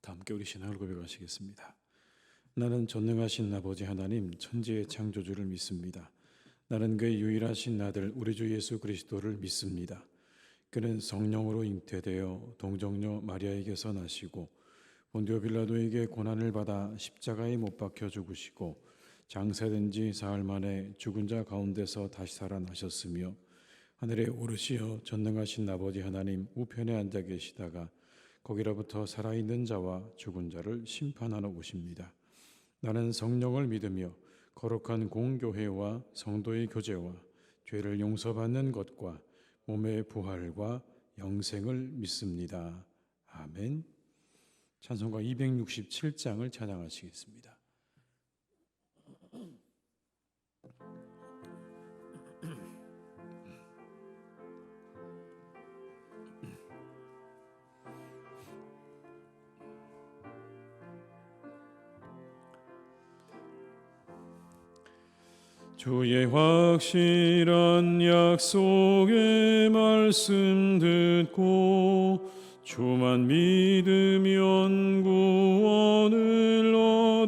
다 함께 우리 신앙을 고백하시겠습니다. 나는 전능하신 아버지 하나님 천지의 창조주를 믿습니다. 나는 그의 유일하신 아들 우리 주 예수 그리스도를 믿습니다. 그는 성령으로 잉태되어 동정녀 마리아에게서 나시고 본디오 빌라도에게 고난을 받아 십자가에 못 박혀 죽으시고 장사된 지 사흘 만에 죽은 자 가운데서 다시 살아나셨으며 하늘에 오르시어 전능하신 아버지 하나님 우편에 앉아 계시다가 거기로부터 살아있는 자와 죽은 자를 심판하러 오십니다. 나는 성령을 믿으며 거룩한 공교회와 성도의 교제와 죄를 용서받는 것과 몸의 부활과 영생을 믿습니다. 아멘. 찬송가 267장을 찬양하시겠습니다. 주의 확실한 약속의 말씀 듣고 주만 믿으면 구원을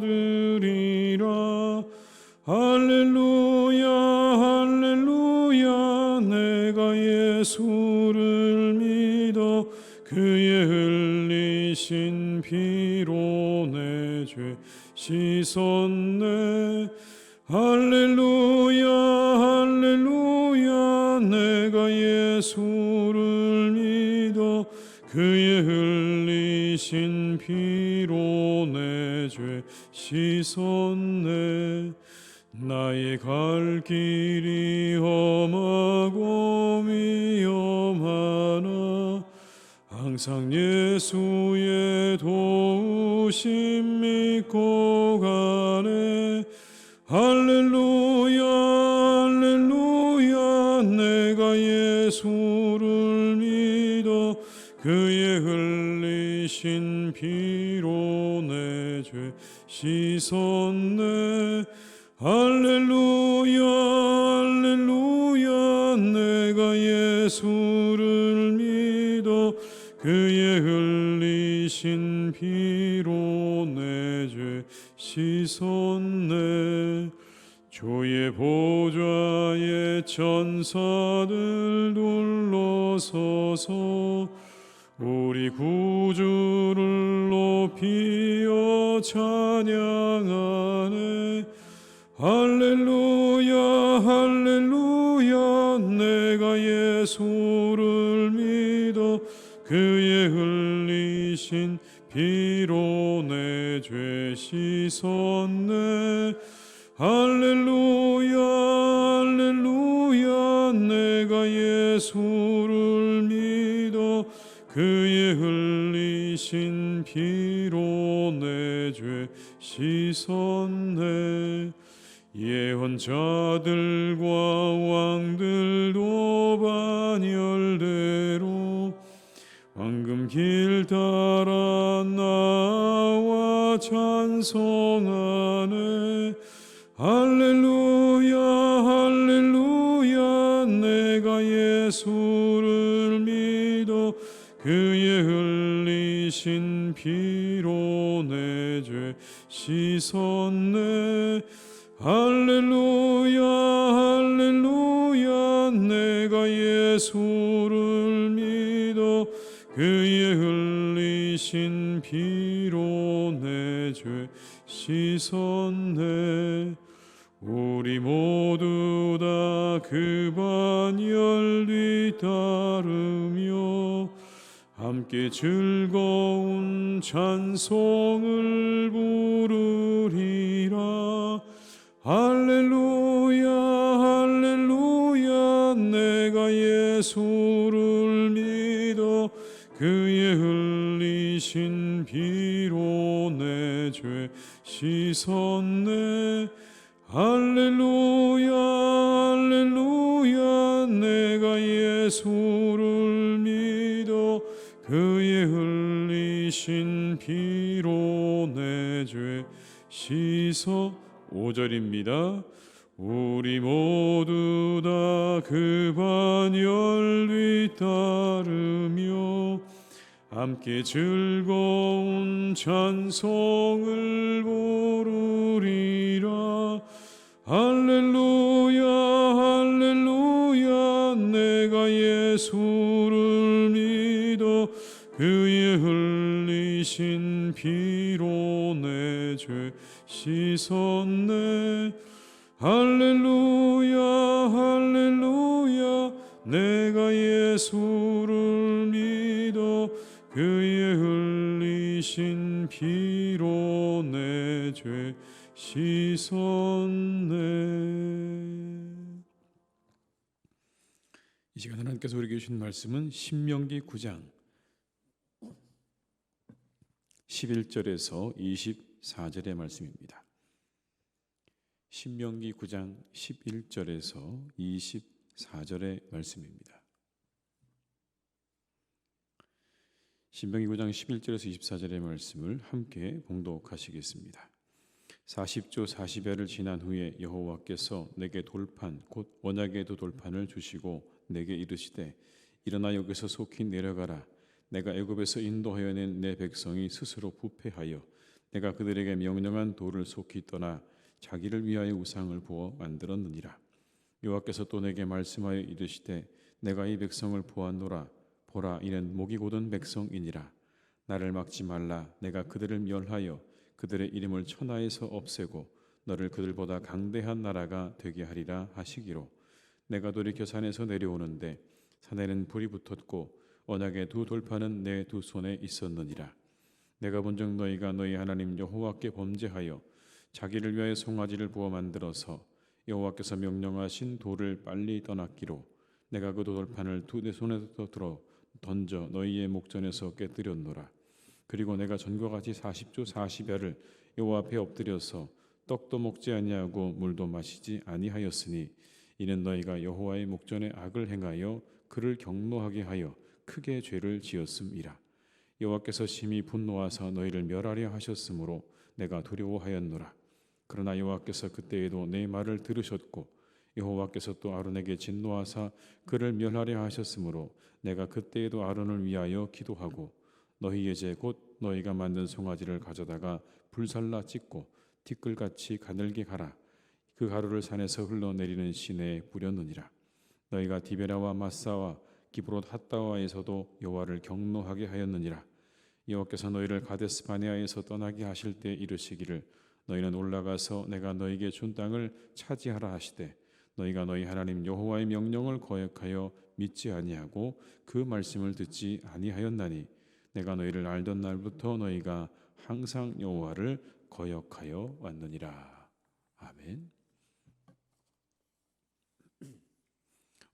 얻으리라. 할렐루야 할렐루야. 내가 예수를 믿어 그의 흘리신 피로 내 죄 씻었네. 할렐루야 할렐루야. 내가 예수를 믿어 그의 흘리신 피로 내 죄 씻었네. 나의 갈 길이 험하고 위험하나 항상 예수의 도우심 믿고 가네. 할렐루야 할렐루야. 내가 예수를 믿어 그의 흘리신 피로 내 죄 씻었네. 할렐루야 할렐루야. 내가 예수를 믿어 그의 흘리신 피로 내 죄 씻었네. 주의 보좌에 천사들 둘러서서 우리 구주를 높이어 찬양하네. 할렐루야 할렐루야. 내가 예수를 믿어 그의 흘리신 피로 내 죄 씻었네. 할렐루야 할렐루야. 내가 예수를 믿어 그의 흘리신 피로 내 죄 씻었네. 예언자들과 왕들도 반열대로 황금 길 따라 나와 찬송하네. 할렐루야 할렐루야. 내가 예수를 믿어 그의 흘리신 피로 내 죄 씻었네. 할렐루야 할렐루야. 내가 예수를 믿어 그의 흘리신 피로 내 죄 씻었네. 우리 모두 다 그 반열 뒤따르며 함께 즐거운 찬송을 부르리라. 할렐루야 할렐루야. 내가 예수를 믿어 그의 흘리신 피로 내 죄 씻었네. 할렐루야 할렐루야. 내가 예수를 믿어 그의 흘리신 피로 내 죄 씻어. 5절입니다. 우리 모두 다 그 반열 뒤따르며 함께 즐거운 찬송을 부르리라. 할렐루야 할렐루야. 내가 예수를 믿어 그의 흘리신 피로 내 죄 씻었네. 할렐루야 할렐루야. 내가 예수를 믿어 그의 흘리신 피로 내 죄 씻었네. 이 시간 하나님께서 우리에게 주신 말씀은 신명기 9장 11절에서 24절의 말씀입니다. 신명기 9장 11절에서 24절의 말씀입니다. 신명기 9장 11절에서 24절의 말씀을 함께 봉독하시겠습니다. 40조 40야를 지난 후에 여호와께서 내게 돌판 곧 언약의 두 돌판을 주시고 내게 이르시되 일어나 여기서 속히 내려가라. 내가 애굽에서 인도하여 낸 내 백성이 스스로 부패하여 내가 그들에게 명령한 도를 속히 떠나 자기를 위하여 우상을 부어 만들었느니라. 여호와께서 또 내게 말씀하여 이르시되 내가 이 백성을 보았노라. 보라, 이는 목이 곧은 백성이니라. 나를 막지 말라. 내가 그들을 멸하여 그들의 이름을 천하에서 없애고 너를 그들보다 강대한 나라가 되게 하리라 하시기로. 내가 돌이켜 산에서 내려오는데 산에는 불이 붙었고 언약의 두 돌판은 내 두 손에 있었느니라. 내가 본즉 너희가 너희 하나님 여호와께 범죄하여 자기를 위하여 송아지를 부어 만들어서 여호와께서 명령하신 돌을 빨리 떠났기로 내가 그 돌판을 내 손에서 들어 던져 너희의 목전에서 깨뜨렸노라. 그리고 내가 전과 같이 40조 40야를 여호와 앞에 엎드려서 떡도 먹지 아니하고 물도 마시지 아니하였으니 이는 너희가 여호와의 목전에 악을 행하여 그를 경노하게 하여 크게 죄를 지었음이라. 여호와께서 심히 분노하사 너희를 멸하려 하셨으므로 내가 두려워하였노라. 그러나 여호와께서 그때에도 내 말을 들으셨고 여호와께서 또 아론에게 진노하사 그를 멸하려 하셨으므로 내가 그때에도 아론을 위하여 기도하고 너희의 제 곧 너희가 만든 송아지를 가져다가 불살라 찢고 티끌같이 가늘게 갈아 그 가루를 산에서 흘러내리는 시내에 뿌렸느니라. 너희가 디베라와 마사와 기브롯 핫다와에서도 여호와를 경노하게 하였느니라. 여호와께서 너희를 가데스 바네아에서 떠나게 하실 때 이르시기를 너희는 올라가서 내가 너희에게 준 땅을 차지하라 하시되 너희가 너희 하나님 여호와의 명령을 거역하여 믿지 아니하고 그 말씀을 듣지 아니하였나니 내가 너희를 알던 날부터 너희가 항상 여호와를 거역하여 왔느니라. 아멘.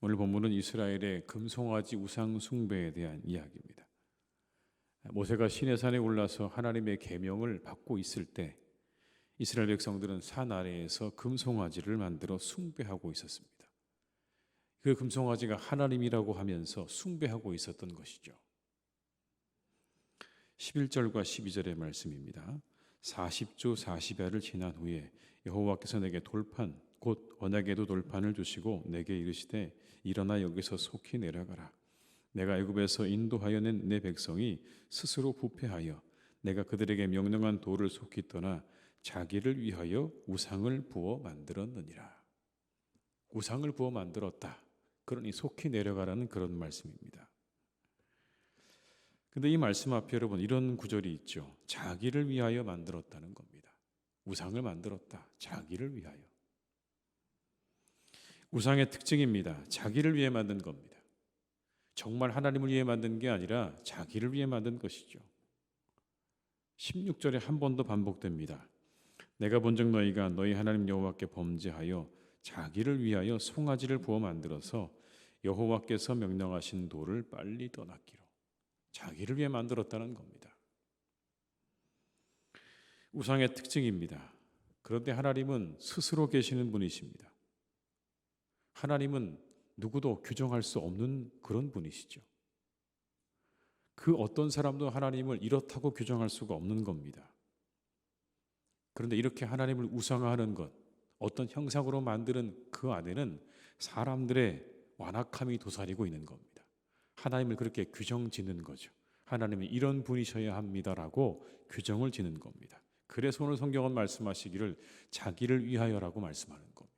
오늘 본문은 이스라엘의 금송아지 우상 숭배에 대한 이야기입니다. 모세가 시내산에 올라서 하나님의 계명을 받고 있을 때 이스라엘 백성들은 산 아래에서 금송아지를 만들어 숭배하고 있었습니다. 그 금송아지가 하나님이라고 하면서 숭배하고 있었던 것이죠. 11절과 12절의 말씀입니다. 40조 40야를 지난 후에 여호와께서 내게 돌판 곧 언약의 두 돌판을 주시고 내게 이르시되 일어나 여기서 속히 내려가라. 내가 애굽에서 인도하여 낸 내 백성이 스스로 부패하여 내가 그들에게 명령한 도를 속히 떠나 자기를 위하여 우상을 부어 만들었느니라. 우상을 부어 만들었다. 그러니 속히 내려가라는 그런 말씀입니다. 근데 이 말씀 앞에 여러분 이런 구절이 있죠. 자기를 위하여 만들었다는 겁니다. 우상을 만들었다. 자기를 위하여. 우상의 특징입니다. 자기를 위해 만든 겁니다. 정말 하나님을 위해 만든 게 아니라 자기를 위해 만든 것이죠. 16절에 한 번 더 반복됩니다. 내가 본즉 너희가 너희 하나님 여호와께 범죄하여 자기를 위하여 송아지를 부어 만들어서 여호와께서 명령하신 도를 빨리 떠났기로. 자기를 위해 만들었다는 겁니다. 우상의 특징입니다. 그런데 하나님은 스스로 계시는 분이십니다. 하나님은 누구도 규정할 수 없는 그런 분이시죠. 그 어떤 사람도 하나님을 이렇다고 규정할 수가 없는 겁니다. 그런데 이렇게 하나님을 우상화하는 것, 어떤 형상으로 만드는 그 안에는 사람들의 완악함이 도사리고 있는 겁니다. 하나님을 그렇게 규정 짓는 거죠. 하나님이 이런 분이셔야 합니다라고 규정을 지는 겁니다. 그래서 오늘 성경은 말씀하시기를 자기를 위하여라고 말씀하는 겁니다.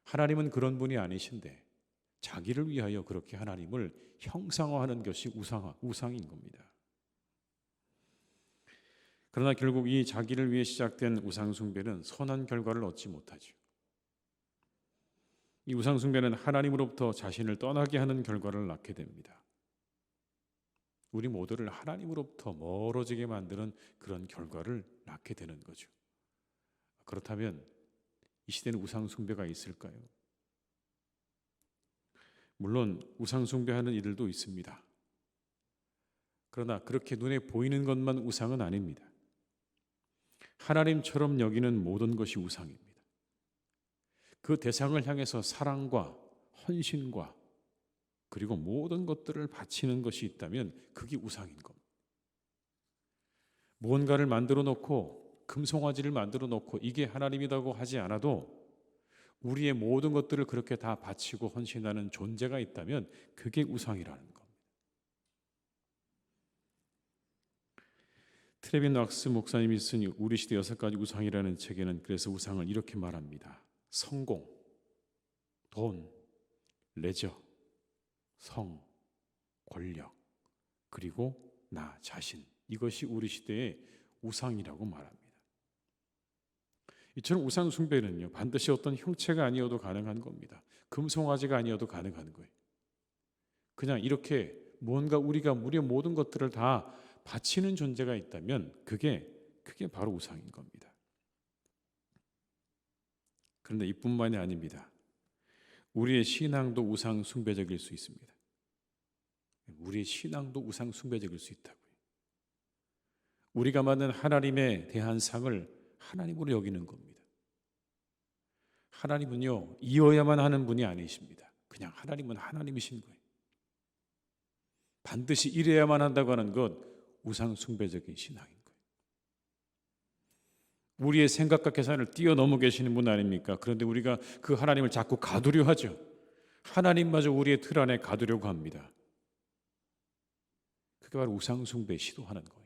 하나님은 그런 분이 아니신데 자기를 위하여 그렇게 하나님을 형상화하는 것이 우상인 겁니다. 그러나 결국 이 자기를 위해 시작된 우상숭배는 선한 결과를 얻지 못하죠. 이 우상숭배는 하나님으로부터 자신을 떠나게 하는 결과를 낳게 됩니다. 우리 모두를 하나님으로부터 멀어지게 만드는 그런 결과를 낳게 되는 거죠. 그렇다면 이 시대는 우상숭배가 있을까요? 물론 우상숭배하는 이들도 있습니다. 그러나 그렇게 눈에 보이는 것만 우상은 아닙니다. 하나님처럼 여기는 모든 것이 우상입니다. 그 대상을 향해서 사랑과 헌신과 그리고 모든 것들을 바치는 것이 있다면 그게 우상인 겁니다. 무언가를 만들어 놓고 금송아지를 만들어 놓고 이게 하나님이라고 하지 않아도 우리의 모든 것들을 그렇게 다 바치고 헌신하는 존재가 있다면 그게 우상이라는 겁니다. 트레빈 왁스 목사님이 쓴 우리 시대 6가지 우상이라는 책에는 그래서 우상을 이렇게 말합니다. 성공, 돈, 레저, 성, 권력, 그리고 나 자신, 이것이 우리 시대의 우상이라고 말합니다. 이처럼 우상 숭배는요 반드시 어떤 형체가 아니어도 가능한 겁니다. 금송아지가 아니어도 가능한 거예요. 그냥 이렇게 뭔가 우리가 우리의 모든 것들을 다 바치는 존재가 있다면 그게 바로 우상인 겁니다. 그런데 이뿐만이 아닙니다. 우리의 신앙도 우상 숭배적일 수 있습니다. 우리의 신앙도 우상 숭배적일 수 있다고요. 우리가 받는 하나님에 대한 상을 하나님으로 여기는 겁니다. 하나님은요 이어야만 하는 분이 아니십니다. 그냥 하나님은 하나님이신 거예요. 반드시 이래야만 한다고 하는 것 우상 숭배적인 신앙인 거예요. 우리의 생각과 계산을 뛰어넘어 계시는 분 아닙니까? 그런데 우리가 그 하나님을 자꾸 가두려 하죠. 하나님마저 우리의 틀 안에 가두려고 합니다. 그게 바로 우상 숭배 시도하는 거예요.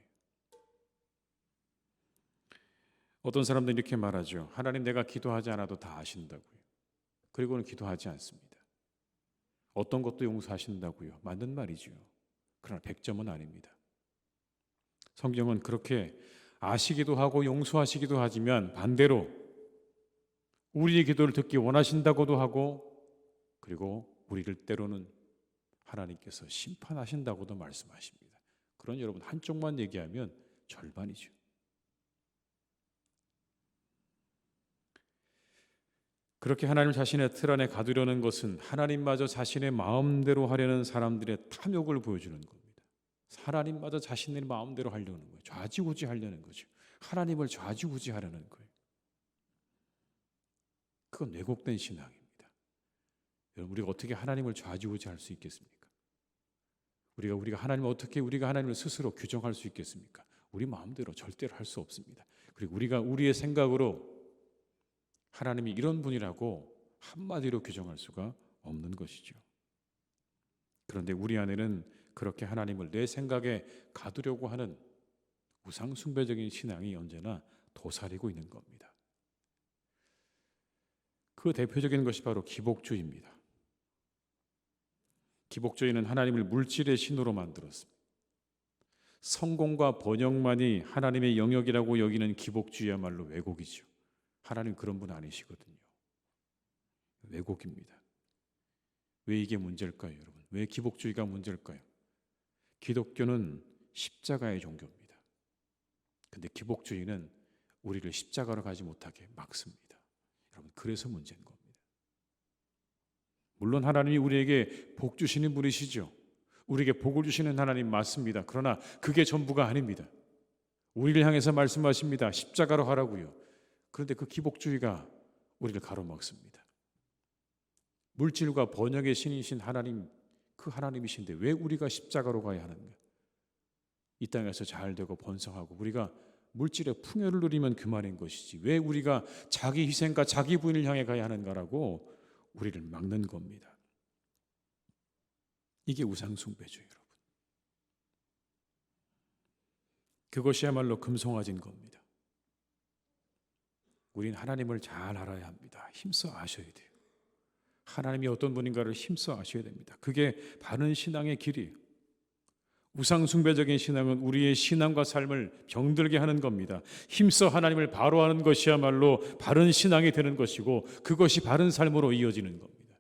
어떤 사람들은 이렇게 말하죠. 하나님 내가 기도하지 않아도 다 아신다고요. 그리고는 기도하지 않습니다. 어떤 것도 용서하신다고요. 맞는 말이죠. 그러나 100점은 아닙니다. 성경은 그렇게 아시기도 하고 용서하시기도 하지만 반대로 우리의 기도를 듣기 원하신다고도 하고 그리고 우리를 때로는 하나님께서 심판하신다고도 말씀하십니다. 그런 여러분 한쪽만 얘기하면 절반이죠. 그렇게 하나님 자신의 틀 안에 가두려는 것은 하나님마저 자신의 마음대로 하려는 사람들의 탐욕을 보여주는 겁니다. 하나님마저 자신의 마음대로 하려는 거예요. 좌지우지 하려는 거죠. 하나님을 좌지우지 하려는 거예요. 그건 왜곡된 신앙입니다. 여러분 우리가 어떻게 하나님을 좌지우지 할 수 있겠습니까? 우리가 하나님을 스스로 규정할 수 있겠습니까? 우리 마음대로 절대로 할 수 없습니다. 그리고 우리가 우리의 생각으로 하나님이 이런 분이라고 한마디로 규정할 수가 없는 것이죠. 그런데 우리 안에는 그렇게 하나님을 내 생각에 가두려고 하는 우상 숭배적인 신앙이 언제나 도사리고 있는 겁니다. 그 대표적인 것이 바로 기복주의입니다. 기복주의는 하나님을 물질의 신으로 만들었습니다. 성공과 번영만이 하나님의 영역이라고 여기는 기복주의야말로 왜곡이죠. 하나님 그런 분 아니시거든요. 왜곡입니다. 왜 이게 문제일까요, 여러분? 왜 기복주의가 문제일까요? 기독교는 십자가의 종교입니다. 근데 기복주의는 우리를 십자가로 가지 못하게 막습니다. 여러분, 그래서 문제인 겁니다. 물론 하나님이 우리에게 복 주시는 분이시죠. 우리에게 복을 주시는 하나님 맞습니다. 그러나 그게 전부가 아닙니다. 우리를 향해서 말씀하십니다. 십자가로 하라고요. 그런데 그 기복주의가 우리를 가로막습니다. 물질과 번영의 신이신 하나님, 그 하나님이신데 왜 우리가 십자가로 가야 하는가? 이 땅에서 잘 되고 번성하고 우리가 물질의 풍요를 누리면 그만인 것이지 왜 우리가 자기 희생과 자기 부인을 향해 가야 하는가라고 우리를 막는 겁니다. 이게 우상숭배죠, 여러분. 그것이야말로 금송아지인 겁니다. 우린 하나님을 잘 알아야 합니다. 힘써 아셔야 돼요. 하나님이 어떤 분인가를 힘써 아셔야 됩니다. 그게 바른 신앙의 길이에요. 우상숭배적인 신앙은 우리의 신앙과 삶을 병들게 하는 겁니다. 힘써 하나님을 바로 아는 것이야말로 바른 신앙이 되는 것이고 그것이 바른 삶으로 이어지는 겁니다.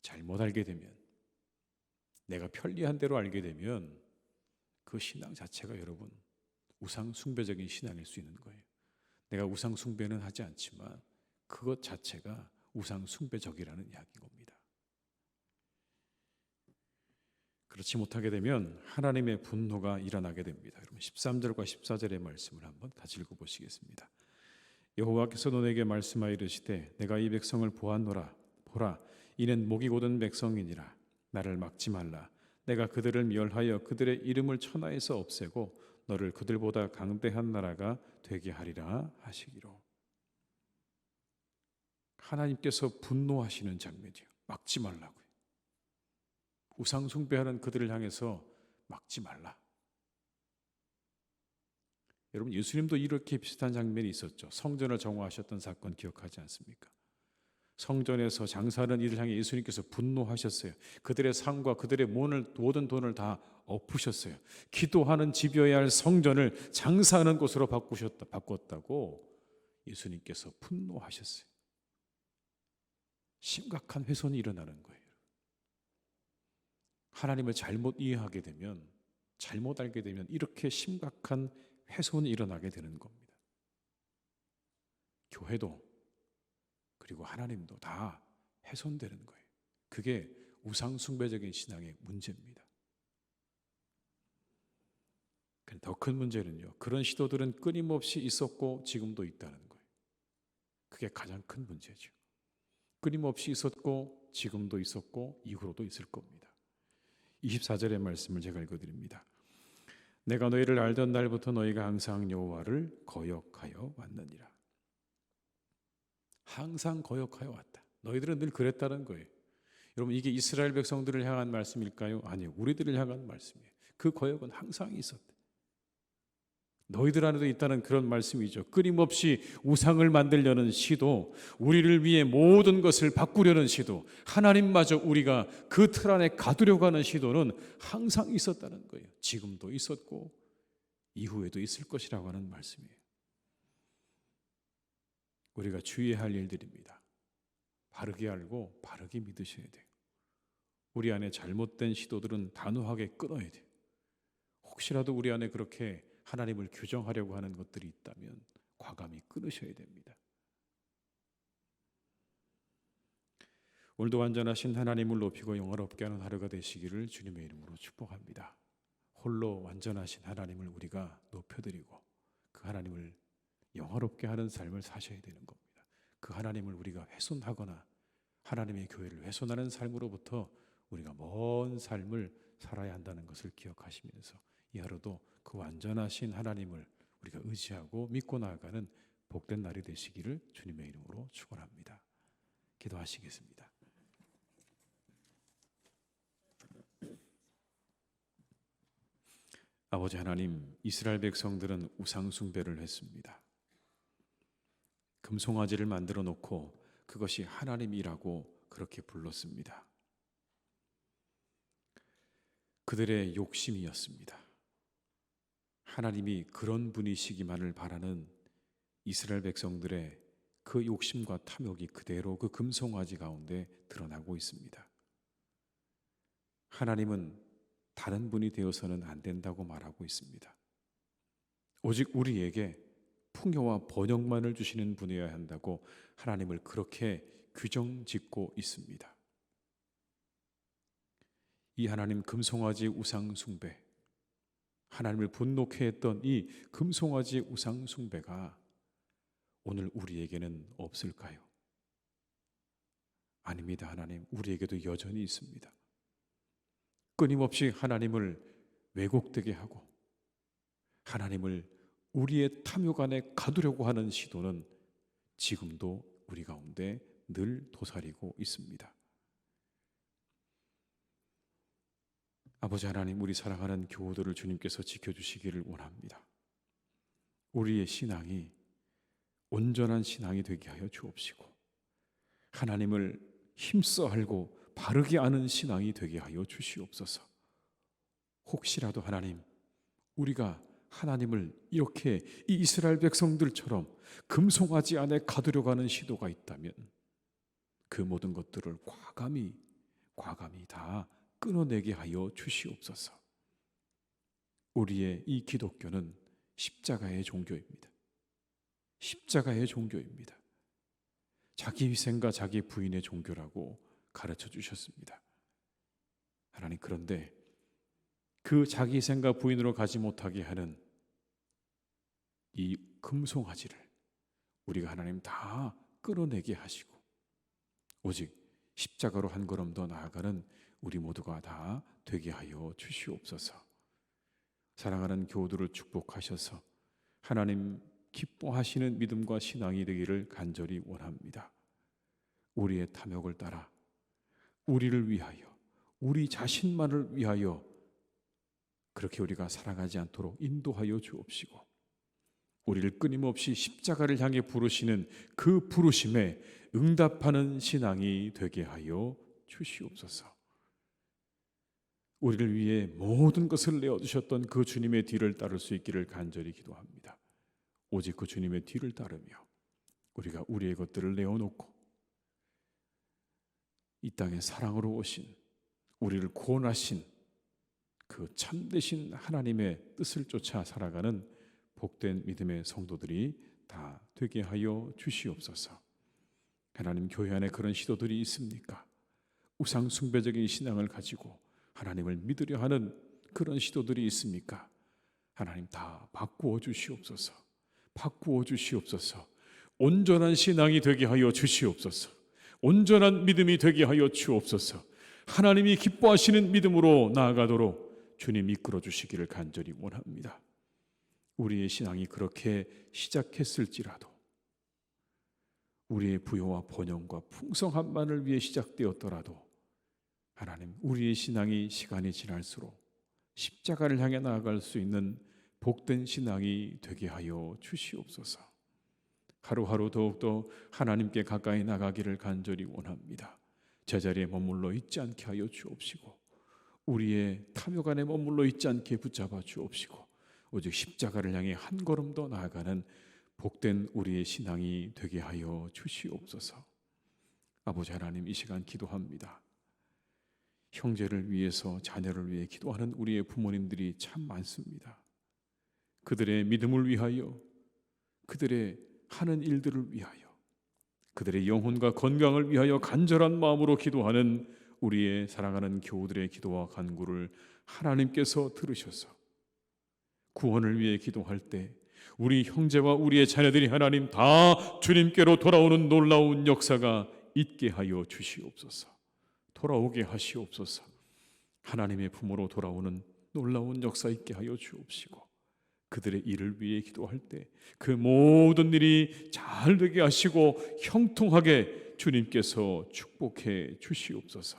잘못 알게 되면, 내가 편리한 대로 알게 되면 그 신앙 자체가 여러분 우상숭배적인 신앙일 수 있는 거예요. 내가 우상숭배는 하지 않지만 그것 자체가 우상숭배적이라는 이야기인 겁니다. 그렇지 못하게 되면 하나님의 분노가 일어나게 됩니다. 여러분 13절과 14절의 말씀을 한번 같이 읽어보시겠습니다. 여호와께서 너에게 말씀하여 이르시되 내가 이 백성을 보았노라. 보라, 이는 목이 곧은 백성이니라. 나를 막지 말라. 내가 그들을 멸하여 그들의 이름을 천하에서 없애고 너를 그들보다 강대한 나라가 되게 하리라 하시기로. 하나님께서 분노하시는 장면이요. 막지 말라고요. 우상 숭배하는 그들을 향해서 막지 말라. 여러분 예수님도 이렇게 비슷한 장면이 있었죠. 성전을 정화하셨던 사건 기억하지 않습니까? 성전에서 장사하는 이들 향해 예수님께서 분노하셨어요. 그들의 상과 그들의 모든 돈을 다 엎으셨어요. 기도하는 집이어야 할 성전을 장사하는 곳으로 바꿨다고 예수님께서 분노하셨어요. 심각한 훼손이 일어나는 거예요. 하나님을 잘못 이해하게 되면, 잘못 알게 되면 이렇게 심각한 훼손이 일어나게 되는 겁니다. 교회도 그리고 하나님도 다 훼손되는 거예요. 그게 우상숭배적인 신앙의 문제입니다. 더 큰 문제는요, 그런 시도들은 끊임없이 있었고 지금도 있다는 거예요. 그게 가장 큰 문제죠. 끊임없이 있었고 지금도 있었고 이후로도 있을 겁니다. 24절의 말씀을 제가 읽어드립니다. 내가 너희를 알던 날부터 너희가 항상 여호와를 거역하여 왔느니라. 항상 거역하여 왔다. 너희들은 늘 그랬다는 거예요. 여러분 이게 이스라엘 백성들을 향한 말씀일까요? 아니요, 우리들을 향한 말씀이에요. 그 거역은 항상 있었다. 너희들 안에도 있다는 그런 말씀이죠. 끊임없이 우상을 만들려는 시도, 우리를 위해 모든 것을 바꾸려는 시도, 하나님마저 우리가 그 틀 안에 가두려고 하는 시도는 항상 있었다는 거예요. 지금도 있었고 이후에도 있을 것이라고 하는 말씀이에요. 우리가 주의해야 할 일들입니다. 바르게 알고 바르게 믿으셔야 돼요. 우리 안에 잘못된 시도들은 단호하게 끊어야 돼요. 혹시라도 우리 안에 그렇게 하나님을 규정하려고 하는 것들이 있다면 과감히 끊으셔야 됩니다. 오늘도 완전하신 하나님을 높이고 영화롭게 하는 하루가 되시기를 주님의 이름으로 축복합니다. 홀로 완전하신 하나님을 우리가 높여드리고 그 하나님을 영화롭게 하는 삶을 사셔야 되는 겁니다. 그 하나님을 우리가 훼손하거나 하나님의 교회를 훼손하는 삶으로부터 우리가 먼 삶을 살아야 한다는 것을 기억하시면서 이 하루도 그 완전하신 하나님을 우리가 의지하고 믿고 나아가는 복된 날이 되시기를 주님의 이름으로 축원합니다. 기도하시겠습니다. 아버지 하나님, 이스라엘 백성들은 우상 숭배를 했습니다. 금송아지를 만들어 놓고 그것이 하나님이라고 그렇게 불렀습니다. 그들의 욕심이었습니다. 하나님이 그런 분이시기만을 바라는 이스라엘 백성들의 그 욕심과 탐욕이 그대로 그 금송아지 가운데 드러나고 있습니다. 하나님은 다른 분이 되어서는 안 된다고 말하고 있습니다. 오직 우리에게 풍요와 번영만을 주시는 분이어야 한다고 하나님을 그렇게 규정짓고 있습니다. 이 하나님 금송아지 우상 숭배, 하나님을 분노케 했던 이 금송아지 우상 숭배가 오늘 우리에게는 없을까요? 아닙니다. 하나님, 우리에게도 여전히 있습니다. 끊임없이 하나님을 왜곡되게 하고 하나님을 우리의 탐욕 안에 가두려고 하는 시도는 지금도 우리 가운데 늘 도사리고 있습니다. 아버지 하나님, 우리 사랑하는 교우들을 주님께서 지켜주시기를 원합니다. 우리의 신앙이 온전한 신앙이 되게 하여 주옵시고, 하나님을 힘써 알고 바르게 아는 신앙이 되게 하여 주시옵소서. 혹시라도 하나님, 우리가 하나님을 이렇게 이 이스라엘 백성들처럼 금송아지 안에 가두려가는 시도가 있다면 그 모든 것들을 과감히 다 끊어내게 하여 주시옵소서. 우리의 이 기독교는 십자가의 종교입니다. 십자가의 종교입니다. 자기 희생과 자기 부인의 종교라고 가르쳐 주셨습니다. 하나님, 그런데 그 자기 희생과 부인으로 가지 못하게 하는 이 금송아지를 우리가 하나님 다 끌어내게 하시고, 오직 십자가로 한 걸음 더 나아가는 우리 모두가 다 되게 하여 주시옵소서. 사랑하는 교우들을 축복하셔서 하나님 기뻐하시는 믿음과 신앙이 되기를 간절히 원합니다. 우리의 탐욕을 따라 우리를 위하여, 우리 자신만을 위하여 그렇게 우리가 살아가지 않도록 인도하여 주옵시고, 우리를 끊임없이 십자가를 향해 부르시는 그 부르심에 응답하는 신앙이 되게 하여 주시옵소서. 우리를 위해 모든 것을 내어주셨던 그 주님의 뒤를 따를 수 있기를 간절히 기도합니다. 오직 그 주님의 뒤를 따르며 우리가 우리의 것들을 내어놓고 이 땅에 사랑으로 오신, 우리를 구원하신 그 참되신 하나님의 뜻을 쫓아 살아가는 복된 믿음의 성도들이 다 되게 하여 주시옵소서. 하나님, 교회 안에 그런 시도들이 있습니까? 우상 숭배적인 신앙을 가지고 하나님을 믿으려 하는 그런 시도들이 있습니까? 하나님, 다 바꾸어 주시옵소서. 바꾸어 주시옵소서. 온전한 신앙이 되게 하여 주시옵소서. 온전한 믿음이 되게 하여 주옵소서. 하나님이 기뻐하시는 믿음으로 나아가도록 주님 이끌어 주시기를 간절히 원합니다. 우리의 신앙이 그렇게 시작했을지라도, 우리의 부요와 번영과 풍성함만을 위해 시작되었더라도 하나님, 우리의 신앙이 시간이 지날수록 십자가를 향해 나아갈 수 있는 복된 신앙이 되게 하여 주시옵소서. 하루하루 더욱더 하나님께 가까이 나가기를 간절히 원합니다. 제자리에 머물러 있지 않게 하여 주옵시고, 우리의 탐욕 안에 머물러 있지 않게 붙잡아 주옵시고, 오직 십자가를 향해 한 걸음 더 나아가는 복된 우리의 신앙이 되게 하여 주시옵소서. 아버지 하나님, 이 시간 기도합니다. 형제를 위해서, 자녀를 위해 기도하는 우리의 부모님들이 참 많습니다. 그들의 믿음을 위하여, 그들의 하는 일들을 위하여, 그들의 영혼과 건강을 위하여 간절한 마음으로 기도하는 우리의 사랑하는 교우들의 기도와 간구를 하나님께서 들으셔서 구원을 위해 기도할 때 우리 형제와 우리의 자녀들이 하나님 다 주님께로 돌아오는 놀라운 역사가 있게 하여 주시옵소서. 돌아오게 하시옵소서. 하나님의 품으로 돌아오는 놀라운 역사 있게 하여 주옵시고, 그들의 일을 위해 기도할 때 그 모든 일이 잘 되게 하시고 형통하게 주님께서 축복해 주시옵소서.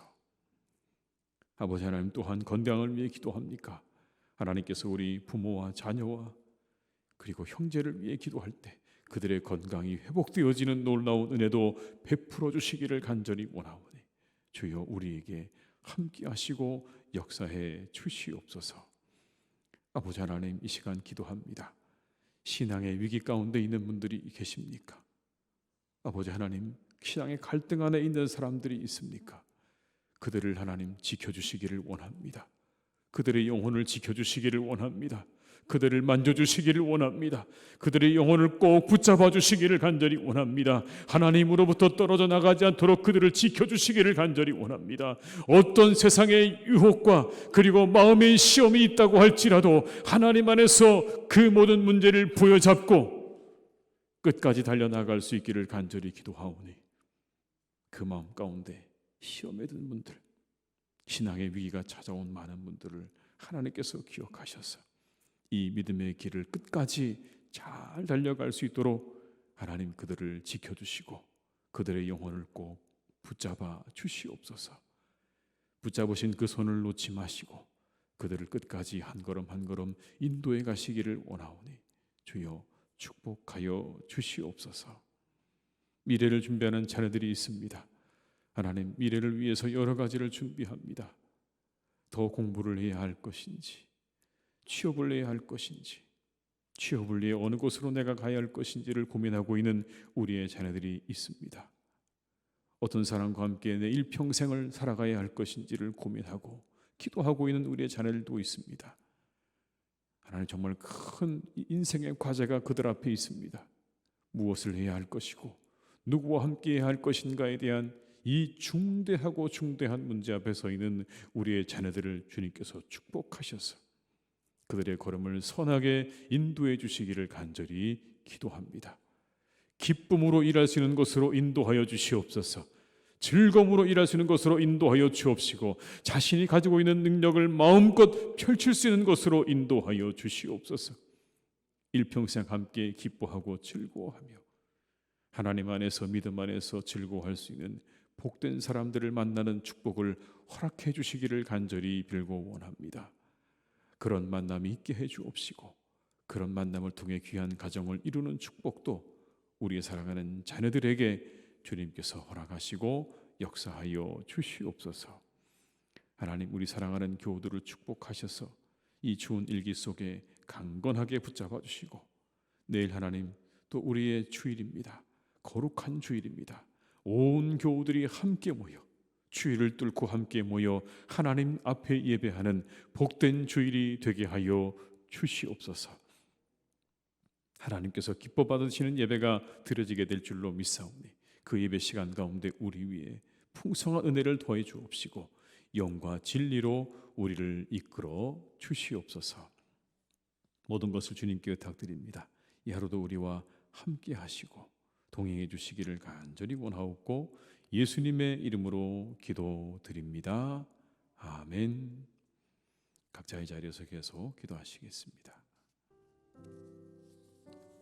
아버지 하나님, 또한 건강을 위해 기도합니까? 하나님께서 우리 부모와 자녀와 그리고 형제를 위해 기도할 때 그들의 건강이 회복되어지는 놀라운 은혜도 베풀어 주시기를 간절히 원하오니 주여, 우리에게 함께 하시고 역사해 주시옵소서. 아버지 하나님, 이 시간 기도합니다. 신앙의 위기 가운데 있는 분들이 계십니까? 아버지 하나님, 신앙의 갈등 안에 있는 사람들이 있습니까? 그들을 하나님 지켜주시기를 원합니다. 그들의 영혼을 지켜주시기를 원합니다. 그들을 만져주시기를 원합니다. 그들의 영혼을 꼭 붙잡아 주시기를 간절히 원합니다. 하나님으로부터 떨어져 나가지 않도록 그들을 지켜주시기를 간절히 원합니다. 어떤 세상의 유혹과 그리고 마음의 시험이 있다고 할지라도 하나님 안에서 그 모든 문제를 부여잡고 끝까지 달려나갈 수 있기를 간절히 기도하오니, 그 마음 가운데 시험에 든 분들, 신앙의 위기가 찾아온 많은 분들을 하나님께서 기억하셔서 이 믿음의 길을 끝까지 잘 달려갈 수 있도록 하나님 그들을 지켜주시고 그들의 영혼을 꼭 붙잡아 주시옵소서. 붙잡으신 그 손을 놓지 마시고 그들을 끝까지 한 걸음 한 걸음 인도해 가시기를 원하오니 주여 축복하여 주시옵소서. 미래를 준비하는 자녀들이 있습니다. 하나님, 미래를 위해서 여러 가지를 준비합니다. 더 공부를 해야 할 것인지, 취업을 해야 할 것인지, 취업을 위해 어느 곳으로 내가 가야 할 것인지를 고민하고 있는 우리의 자녀들이 있습니다. 어떤 사람과 함께 내 일평생을 살아가야 할 것인지를 고민하고 기도하고 있는 우리의 자녀들도 있습니다. 하나님, 정말 큰 인생의 과제가 그들 앞에 있습니다. 무엇을 해야 할 것이고 누구와 함께 해야 할 것인가에 대한 이 중대하고 중대한 문제 앞에 서 있는 우리의 자녀들을 주님께서 축복하셔서 그들의 걸음을 선하게 인도해 주시기를 간절히 기도합니다. 기쁨으로 일할 수 있는 것으로 인도하여 주시옵소서. 즐거움으로 일할 수 있는 것으로 인도하여 주옵시고, 자신이 가지고 있는 능력을 마음껏 펼칠 수 있는 것으로 인도하여 주시옵소서. 일평생 함께 기뻐하고 즐거워하며 하나님 안에서, 믿음 안에서 즐거워할 수 있는 복된 사람들을 만나는 축복을 허락해 주시기를 간절히 빌고 원합니다. 그런 만남이 있게 해 주옵시고, 그런 만남을 통해 귀한 가정을 이루는 축복도 우리의 사랑하는 자녀들에게 주님께서 허락하시고 역사하여 주시옵소서. 하나님, 우리 사랑하는 교우들을 축복하셔서 이 추운 일기 속에 강건하게 붙잡아 주시고, 내일 하나님 또 우리의 주일입니다. 거룩한 주일입니다. 온 교우들이 함께 모여 주일을 뚫고 함께 모여 하나님 앞에 예배하는 복된 주일이 되게 하여 주시옵소서. 하나님께서 기뻐 받으시는 예배가 드려지게 될 줄로 믿사오니 그 예배 시간 가운데 우리 위에 풍성한 은혜를 더해 주옵시고 영과 진리로 우리를 이끌어 주시옵소서. 모든 것을 주님께 의탁드립니다. 이 하루도 우리와 함께 하시고 동행해 주시기를 간절히 원하옵고 예수님의 이름으로 기도드립니다. 아멘. 각자의 자리에서 계속 기도하시겠습니다.